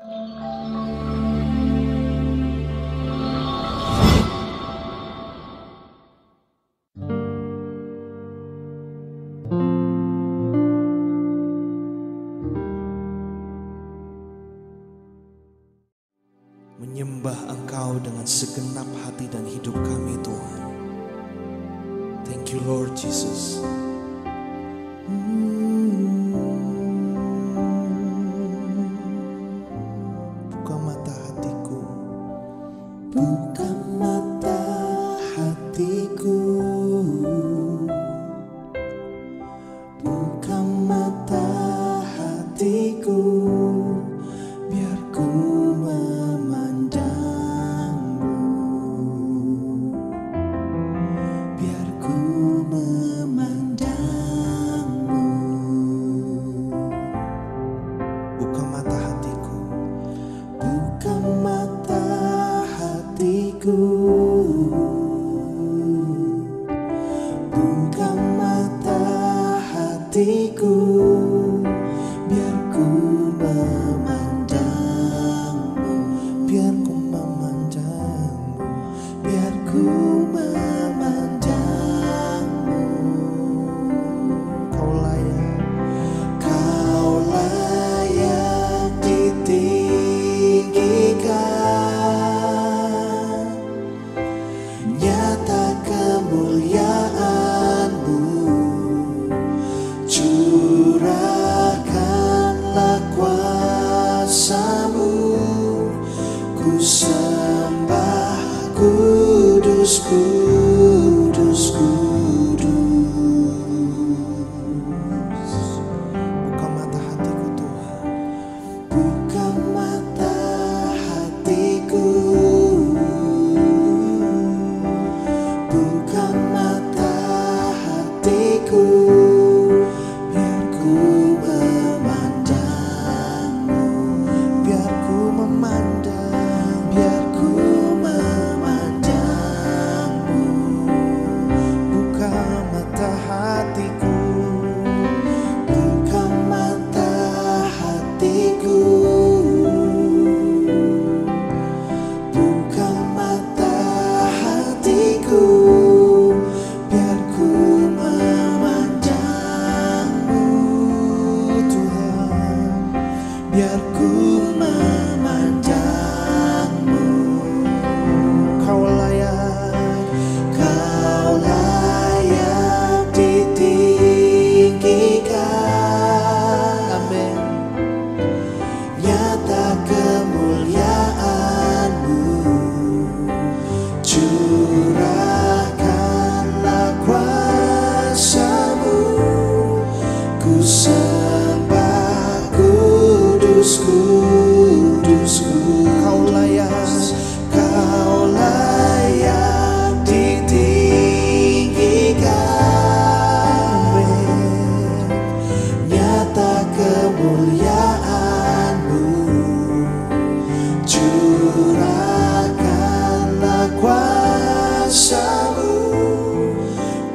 Menyembah Engkau dengan segenap hati dan hidup kami, Tuhan. Thank you Lord Jesus. Buka mata hatiku, buka mata hatiku, buka mata hatiku, biar ku memandangmu, biar ku memandangmu. Buka mata hatiku, buka mata hatiku, buka mata hatiku, biar ku memandangmu, biar ku memandangmu, biar ku memandangmu. Kau layak, kau layak ditinggikan, nyata kemuliaan-Mu, curahkanlah kuasa-Mu, ku sembah kudus, kudus, kudus. Buka mata hatiku Tuhan, buka mata hatiku, buka mata hatiku, biar ku memandangmu, biar ku memandang, biar ku memandangmu. Buka mata hatiku, buka mata hatiku, buka mata hatiku, biar ku memandangmu, Tuhan, biar ku memandangmu. Kau layak, kau layak ditinggikan. Amin. Nyata kemuliaan-Mu, curahkanlah kuasa-Mu, ku sembah kudus, kudus, kudus. Kau layak, kau layak ditinggikan. Nyata kemuliaan-Mu, curahkanlah kuasa-Mu,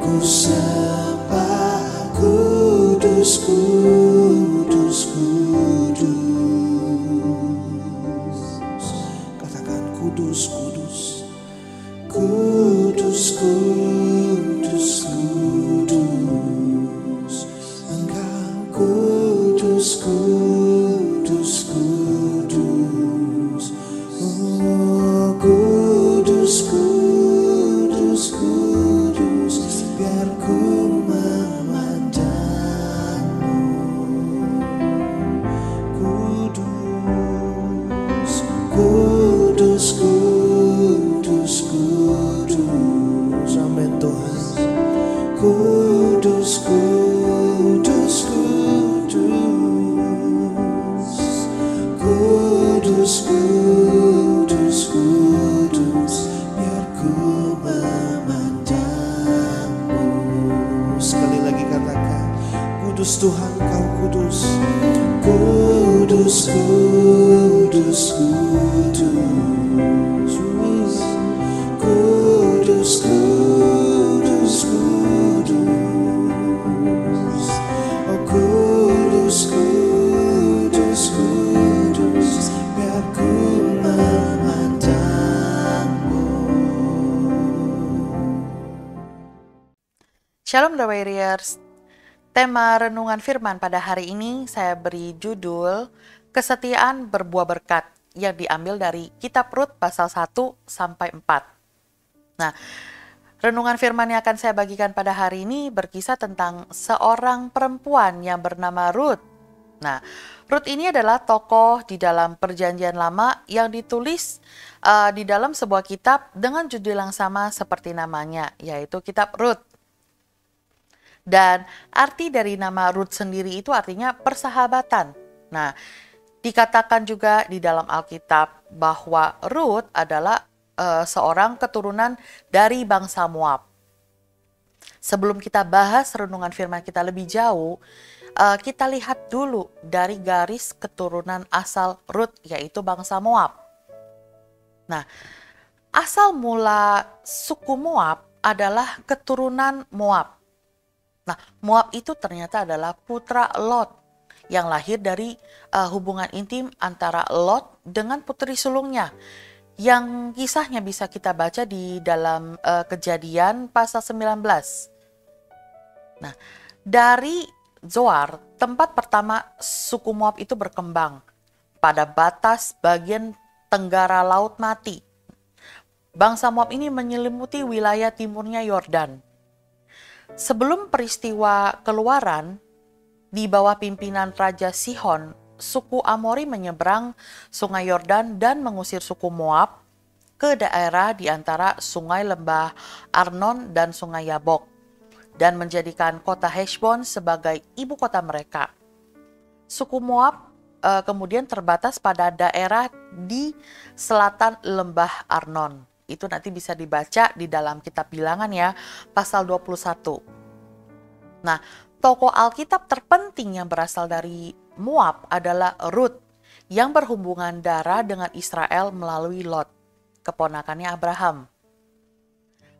ku sembah kudus, kudus, kudus. Katakan kudus, kudus, kudus, kudus, kudus. Engkau kudus, kudus, kudus. Oh, kudus, kudus, kudus, biar ku memandangmu. Kudus, kudus, kudus, kudus. Amin Tuhan. Kudus, kudus, kudus. Kudus, kudus, kudus, biar ku memandangmu. Sekali lagi katakan, kudus Tuhan, Kau kudus. Kudus, kudus, kudus. Kudus, kudus, kudus. Oh kudus, kudus, kudus, biar Shalom The Warriors. Tema renungan firman pada hari ini saya beri judul Kesetiaan Berbuah Berkat yang diambil dari Kitab Rut pasal 1 sampai 4. Nah, renungan firman yang akan saya bagikan pada hari ini berkisah tentang seorang perempuan yang bernama Rut. Nah, Rut ini adalah tokoh di dalam Perjanjian Lama yang ditulis di dalam sebuah kitab dengan judul yang sama seperti namanya, yaitu Kitab Rut. Dan arti dari nama Rut sendiri itu artinya persahabatan. Nah, dikatakan juga di dalam Alkitab bahwa Rut adalah seorang keturunan dari bangsa Moab. Sebelum kita bahas renungan firman kita lebih jauh, kita lihat dulu dari garis keturunan asal Rut, yaitu bangsa Moab. Nah, asal mula suku Moab adalah keturunan Moab. Nah, Moab itu ternyata adalah putra Lot yang lahir dari hubungan intim antara Lot dengan putri sulungnya. Yang kisahnya bisa kita baca di dalam Kejadian pasal 19. Nah, dari Zoar, tempat pertama suku Moab itu berkembang pada batas bagian tenggara Laut Mati. Bangsa Moab ini menyelimuti wilayah timurnya Yordan. Sebelum peristiwa Keluaran, di bawah pimpinan Raja Sihon, suku Amori menyeberang sungai Yordan dan mengusir suku Moab ke daerah di antara sungai lembah Arnon dan sungai Yabok, dan menjadikan kota Heshbon sebagai ibu kota mereka. Suku Moab kemudian terbatas pada daerah di selatan lembah Arnon. Itu nanti bisa dibaca di dalam kitab Bilangan ya, pasal 21. Nah, tokoh Alkitab terpenting yang berasal dari Moab adalah Rut, yang berhubungan darah dengan Israel melalui Lot, keponakannya Abraham.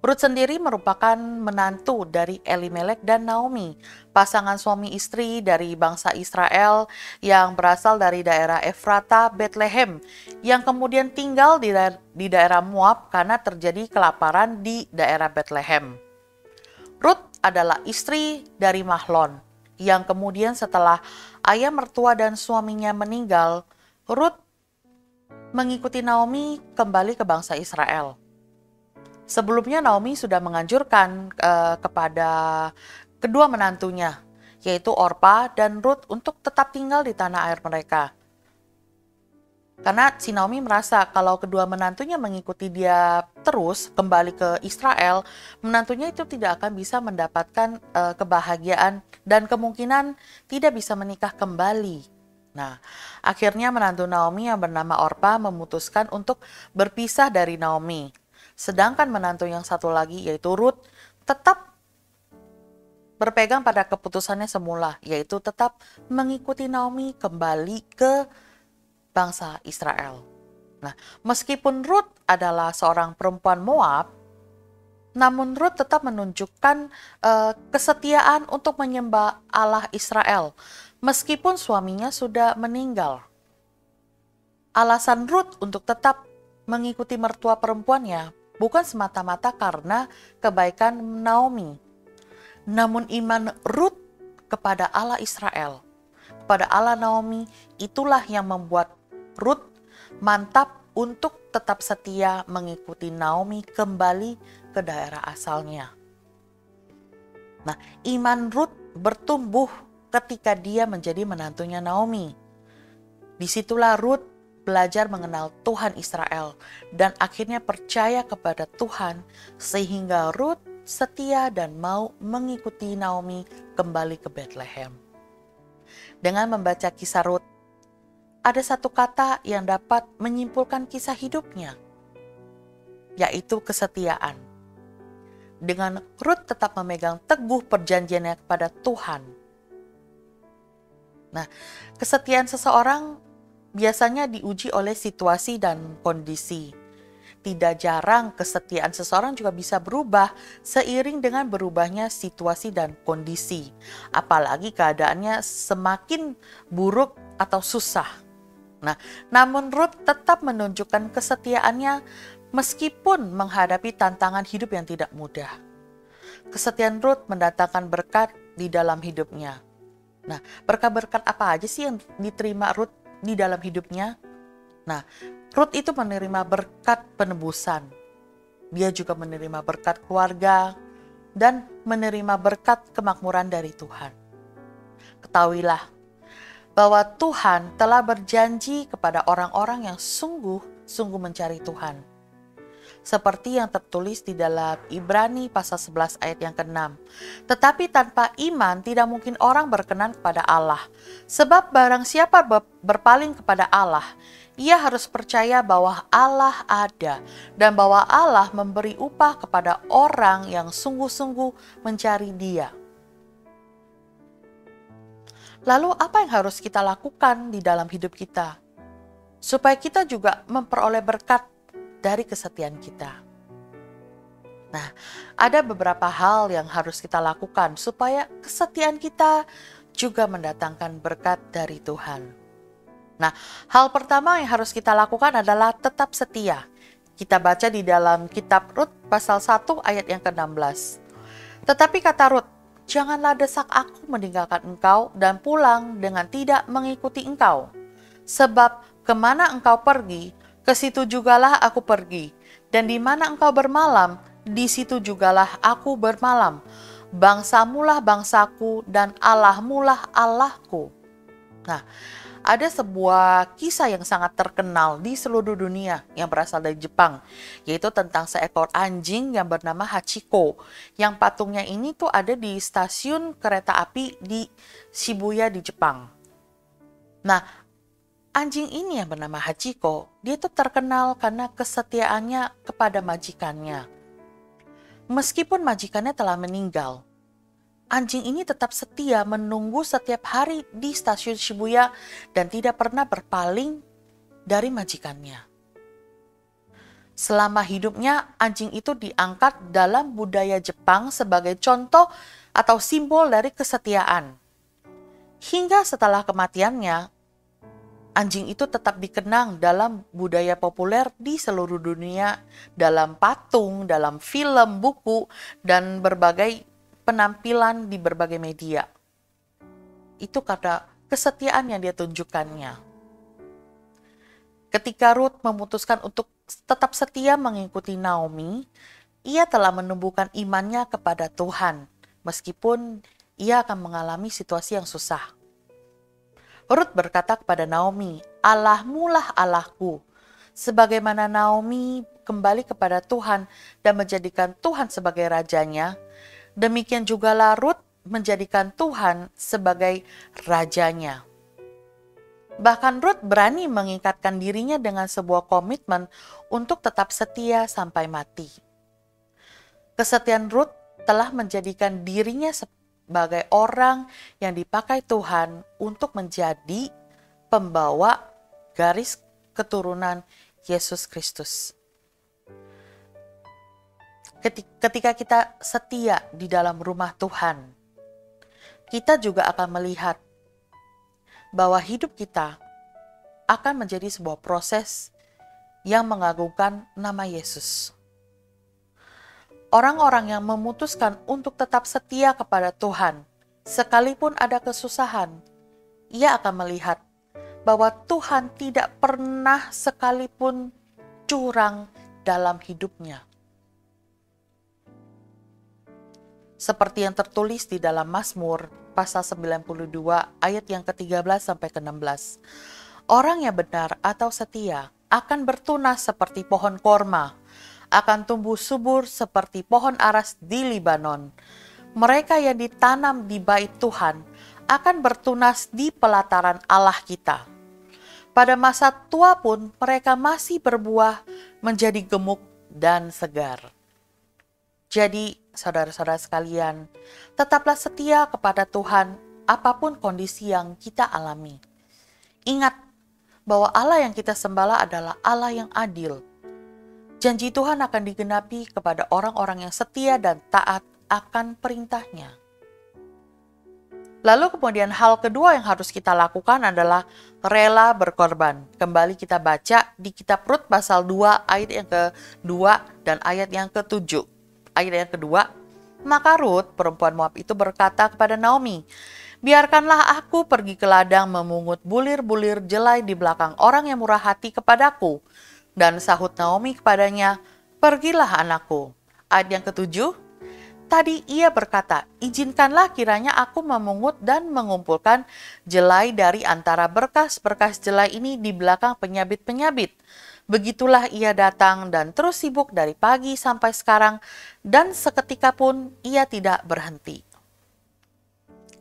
Rut sendiri merupakan menantu dari Elimelek dan Naomi, pasangan suami istri dari bangsa Israel yang berasal dari daerah Efrata, Bethlehem, yang kemudian tinggal di daerah Moab karena terjadi kelaparan di daerah Bethlehem. Rut adalah istri dari Mahlon, yang kemudian setelah ayah mertua dan suaminya meninggal, Rut mengikuti Naomi kembali ke bangsa Israel. Sebelumnya Naomi sudah menganjurkan kepada kedua menantunya, yaitu Orpa dan Rut, untuk tetap tinggal di tanah air mereka. Karena si Naomi merasa kalau kedua menantunya mengikuti dia terus kembali ke Israel, menantunya itu tidak akan bisa mendapatkan kebahagiaan dan kemungkinan tidak bisa menikah kembali. Nah, akhirnya menantu Naomi yang bernama Orpa memutuskan untuk berpisah dari Naomi. Sedangkan menantu yang satu lagi, yaitu Rut, tetap berpegang pada keputusannya semula, yaitu tetap mengikuti Naomi kembali ke bangsa Israel. Nah, meskipun Rut adalah seorang perempuan Moab, namun Rut tetap menunjukkan kesetiaan untuk menyembah Allah Israel, meskipun suaminya sudah meninggal. Alasan Rut untuk tetap mengikuti mertua perempuannya bukan semata-mata karena kebaikan Naomi, namun iman Rut kepada Allah Israel, kepada Allah Naomi, itulah yang membuat Rut mantap untuk tetap setia mengikuti Naomi kembali ke daerah asalnya. Nah, iman Rut bertumbuh ketika dia menjadi menantunya Naomi. Disitulah Rut belajar mengenal Tuhan Israel dan akhirnya percaya kepada Tuhan, sehingga Rut setia dan mau mengikuti Naomi kembali ke Bethlehem. Dengan membaca kisah Rut, ada satu kata yang dapat menyimpulkan kisah hidupnya, yaitu kesetiaan. Dengan Rut tetap memegang teguh perjanjiannya kepada Tuhan. Nah, kesetiaan seseorang biasanya diuji oleh situasi dan kondisi. Tidak jarang kesetiaan seseorang juga bisa berubah seiring dengan berubahnya situasi dan kondisi. Apalagi keadaannya semakin buruk atau susah. Nah, namun Rut tetap menunjukkan kesetiaannya meskipun menghadapi tantangan hidup yang tidak mudah. Kesetiaan Rut mendatangkan berkat di dalam hidupnya. Nah, berkat-berkat apa aja sih yang diterima Rut di dalam hidupnya? Nah, Rut itu menerima berkat penebusan. Dia juga menerima berkat keluarga dan menerima berkat kemakmuran dari Tuhan. Ketahuilah bahwa Tuhan telah berjanji kepada orang-orang yang sungguh-sungguh mencari Tuhan. Seperti yang tertulis di dalam Ibrani pasal 11 ayat yang ke-6. Tetapi tanpa iman tidak mungkin orang berkenan kepada Allah. Sebab barang siapa berpaling kepada Allah, ia harus percaya bahwa Allah ada dan bahwa Allah memberi upah kepada orang yang sungguh-sungguh mencari Dia. Lalu apa yang harus kita lakukan di dalam hidup kita supaya kita juga memperoleh berkat dari kesetiaan kita? Nah, ada beberapa hal yang harus kita lakukan supaya kesetiaan kita juga mendatangkan berkat dari Tuhan. Nah, hal pertama yang harus kita lakukan adalah tetap setia. Kita baca di dalam kitab Rut pasal 1 ayat yang ke-16. Tetapi kata Rut, janganlah desak aku meninggalkan engkau dan pulang dengan tidak mengikuti engkau. Sebab kemana engkau pergi, ke situ jugalah aku pergi. Dan di mana engkau bermalam, di situ jugalah aku bermalam. Bangsamulah bangsaku dan Allahmulah Allahku. Nah, ada sebuah kisah yang sangat terkenal di seluruh dunia yang berasal dari Jepang, yaitu tentang seekor anjing yang bernama Hachiko. Yang patungnya ini tuh ada di stasiun kereta api di Shibuya di Jepang. Nah, anjing ini yang bernama Hachiko, dia tuh terkenal karena kesetiaannya kepada majikannya. Meskipun majikannya telah meninggal, anjing ini tetap setia menunggu setiap hari di stasiun Shibuya dan tidak pernah berpaling dari majikannya. Selama hidupnya, anjing itu diangkat dalam budaya Jepang sebagai contoh atau simbol dari kesetiaan. Hingga setelah kematiannya, anjing itu tetap dikenang dalam budaya populer di seluruh dunia, dalam patung, dalam film, buku, dan berbagai penampilan di berbagai media. Itu karena kesetiaan yang dia tunjukkannya. Ketika Rut memutuskan untuk tetap setia mengikuti Naomi, ia telah menumbuhkan imannya kepada Tuhan, meskipun ia akan mengalami situasi yang susah. Rut berkata kepada Naomi, Allahmulah Allahku. Sebagaimana Naomi kembali kepada Tuhan dan menjadikan Tuhan sebagai rajanya, demikian jugalah Rut menjadikan Tuhan sebagai rajanya. Bahkan Rut berani mengikatkan dirinya dengan sebuah komitmen untuk tetap setia sampai mati. Kesetiaan Rut telah menjadikan dirinya sebagai orang yang dipakai Tuhan untuk menjadi pembawa garis keturunan Yesus Kristus. Ketika kita setia di dalam rumah Tuhan, kita juga akan melihat bahwa hidup kita akan menjadi sebuah proses yang mengagungkan nama Yesus. Orang-orang yang memutuskan untuk tetap setia kepada Tuhan, sekalipun ada kesusahan, ia akan melihat bahwa Tuhan tidak pernah sekalipun curang dalam hidupnya. Seperti yang tertulis di dalam Mazmur pasal 92 ayat yang ke-13 sampai ke-16. Orang yang benar atau setia akan bertunas seperti pohon korma, akan tumbuh subur seperti pohon aras di Libanon. Mereka yang ditanam di bait Tuhan akan bertunas di pelataran Allah kita. Pada masa tua pun mereka masih berbuah menjadi gemuk dan segar. Jadi, saudara-saudara sekalian, tetaplah setia kepada Tuhan apapun kondisi yang kita alami. Ingat bahwa Allah yang kita sembah adalah Allah yang adil. Janji Tuhan akan digenapi kepada orang-orang yang setia dan taat akan perintahnya. Lalu kemudian hal kedua yang harus kita lakukan adalah rela berkorban. Kembali kita baca di kitab Rut pasal 2 ayat yang ke-2 dan ayat yang ke-7. Ayat yang kedua, Maka Rut, perempuan Moab itu berkata kepada Naomi, "Biarkanlah aku pergi ke ladang memungut bulir-bulir jelai di belakang orang yang murah hati kepadaku." Dan sahut Naomi kepadanya, "Pergilah anakku." Ayat yang ketujuh, tadi ia berkata, "Izinkanlah kiranya aku memungut dan mengumpulkan jelai dari antara berkas-berkas jelai ini di belakang penyabit-penyabit." Begitulah ia datang dan terus sibuk dari pagi sampai sekarang, dan seketika pun ia tidak berhenti.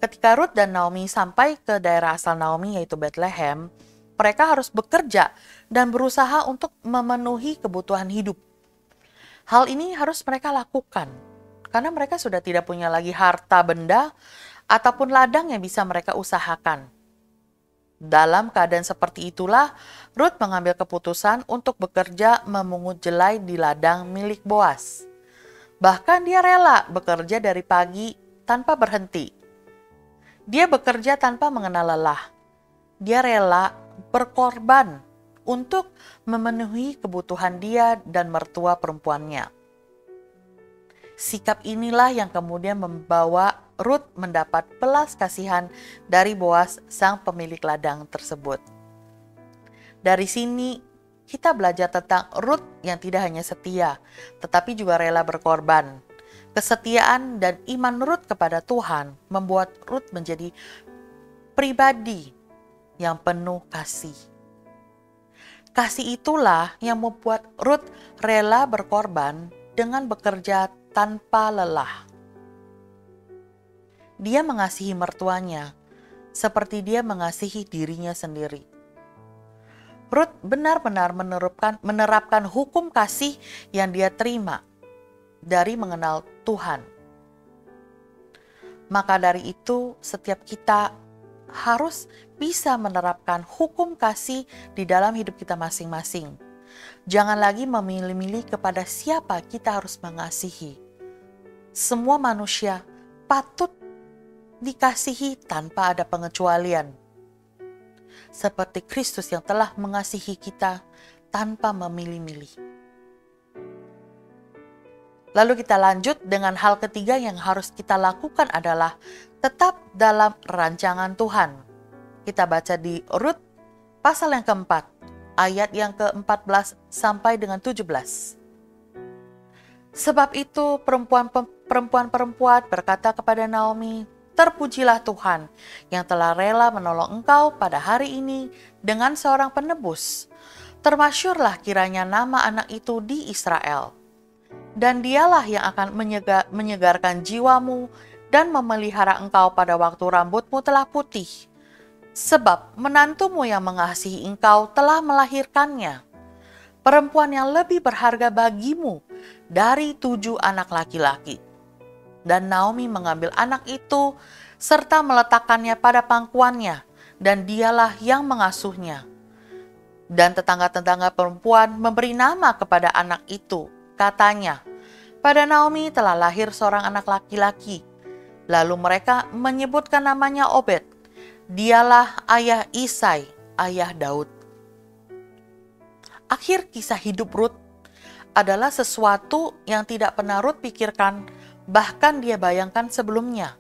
Ketika Rut dan Naomi sampai ke daerah asal Naomi yaitu Bethlehem, mereka harus bekerja dan berusaha untuk memenuhi kebutuhan hidup. Hal ini harus mereka lakukan karena mereka sudah tidak punya lagi harta benda ataupun ladang yang bisa mereka usahakan. Dalam keadaan seperti itulah, Rut mengambil keputusan untuk bekerja memungut jelai di ladang milik Boas. Bahkan dia rela bekerja dari pagi tanpa berhenti. Dia bekerja tanpa mengenal lelah. Dia rela berkorban untuk memenuhi kebutuhan dia dan mertua perempuannya. Sikap inilah yang kemudian membawa Rut mendapat belas kasihan dari Boas, sang pemilik ladang tersebut. Dari sini kita belajar tentang Rut yang tidak hanya setia, tetapi juga rela berkorban. Kesetiaan dan iman Rut kepada Tuhan membuat Rut menjadi pribadi yang penuh kasih. Kasih itulah yang membuat Rut rela berkorban dengan bekerja tanpa lelah. Dia mengasihi mertuanya seperti dia mengasihi dirinya sendiri. Rut benar-benar menerapkan hukum kasih yang dia terima dari mengenal Tuhan. Maka dari itu, setiap kita harus bisa menerapkan hukum kasih di dalam hidup kita masing-masing. Jangan lagi memilih-milih kepada siapa kita harus mengasihi. Semua manusia patut dikasihi tanpa ada pengecualian. Seperti Kristus yang telah mengasihi kita tanpa memilih-milih. Lalu kita lanjut dengan hal ketiga yang harus kita lakukan adalah tetap dalam rancangan Tuhan. Kita baca di Rut pasal yang keempat, ayat yang ke-14 sampai dengan 17. Sebab itu perempuan-perempuan berkata kepada Naomi, "Terpujilah Tuhan yang telah rela menolong engkau pada hari ini dengan seorang penebus. Termasyurlah kiranya nama anak itu di Israel. Dan dialah yang akan menyegarkan jiwamu dan memelihara engkau pada waktu rambutmu telah putih. Sebab menantumu yang mengasihi engkau telah melahirkannya. Perempuan yang lebih berharga bagimu dari 7 anak laki-laki." Dan Naomi mengambil anak itu serta meletakkannya pada pangkuannya, dan dialah yang mengasuhnya. Dan tetangga-tetangga perempuan memberi nama kepada anak itu. Katanya, "Pada Naomi telah lahir seorang anak laki-laki." Lalu mereka menyebutkan namanya Obed. Dialah ayah Isai, ayah Daud. Akhir kisah hidup Rut adalah sesuatu yang tidak pernah Rut pikirkan, bahkan dia bayangkan sebelumnya.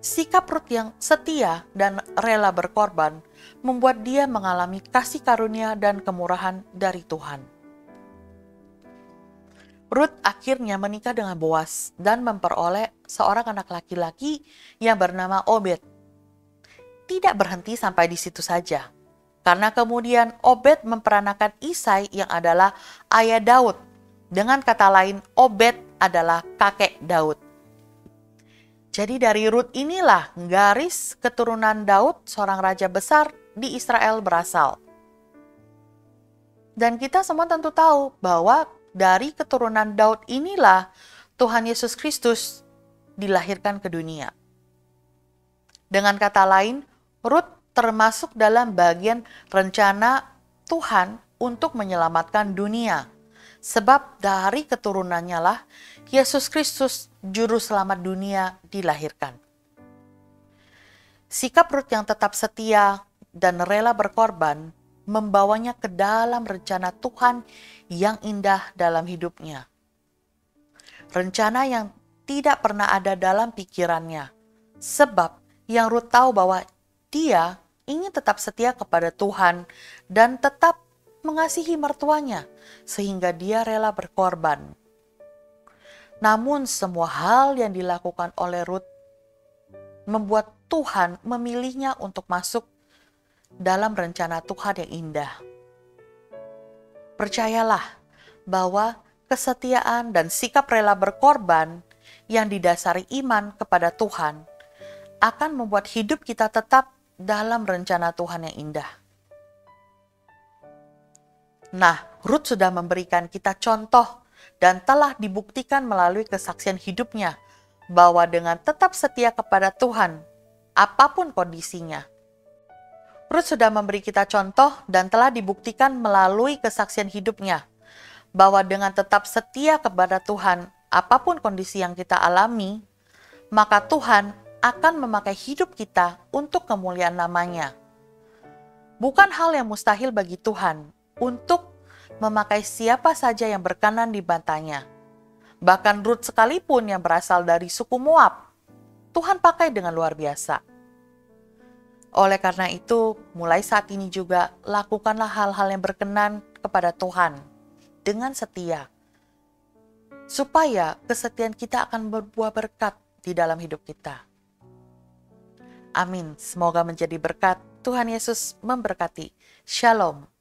Sikap Rut yang setia dan rela berkorban membuat dia mengalami kasih karunia dan kemurahan dari Tuhan. Rut akhirnya menikah dengan Boas dan memperoleh seorang anak laki-laki yang bernama Obed. Tidak berhenti sampai di situ saja, karena kemudian Obed memperanakan Isai yang adalah ayah Daud. Dengan kata lain, Obed adalah kakek Daud. Jadi dari Rut inilah garis keturunan Daud, seorang raja besar di Israel, berasal. Dan kita semua tentu tahu bahwa dari keturunan Daud inilah Tuhan Yesus Kristus dilahirkan ke dunia. Dengan kata lain, Rut termasuk dalam bagian rencana Tuhan untuk menyelamatkan dunia. Sebab dari keturunannya lah Yesus Kristus, Juru Selamat dunia, dilahirkan. Sikap Rut yang tetap setia dan rela berkorban membawanya ke dalam rencana Tuhan yang indah dalam hidupnya. Rencana yang tidak pernah ada dalam pikirannya. Sebab yang Ruth tahu bahwa dia ingin tetap setia kepada Tuhan dan tetap mengasihi mertuanya, sehingga dia rela berkorban. Namun semua hal yang dilakukan oleh Ruth membuat Tuhan memilihnya untuk masuk dalam rencana Tuhan yang indah. Percayalah bahwa kesetiaan dan sikap rela berkorban yang didasari iman kepada Tuhan akan membuat hidup kita tetap dalam rencana Tuhan yang indah. Nah, Ruth sudah memberikan kita contoh dan telah dibuktikan melalui kesaksian hidupnya bahwa dengan tetap setia kepada Tuhan, apapun kondisinya. Ruth sudah memberi kita contoh dan telah dibuktikan melalui kesaksian hidupnya bahwa dengan tetap setia kepada Tuhan, apapun kondisi yang kita alami, maka Tuhan akan memakai hidup kita untuk kemuliaan namanya. Bukan hal yang mustahil bagi Tuhan untuk memakai siapa saja yang berkenan dibantunya. Bahkan Ruth sekalipun yang berasal dari suku Moab, Tuhan pakai dengan luar biasa. Oleh karena itu, mulai saat ini juga lakukanlah hal-hal yang berkenan kepada Tuhan dengan setia, supaya kesetiaan kita akan berbuah berkat di dalam hidup kita. Amin. Semoga menjadi berkat. Tuhan Yesus memberkati. Shalom.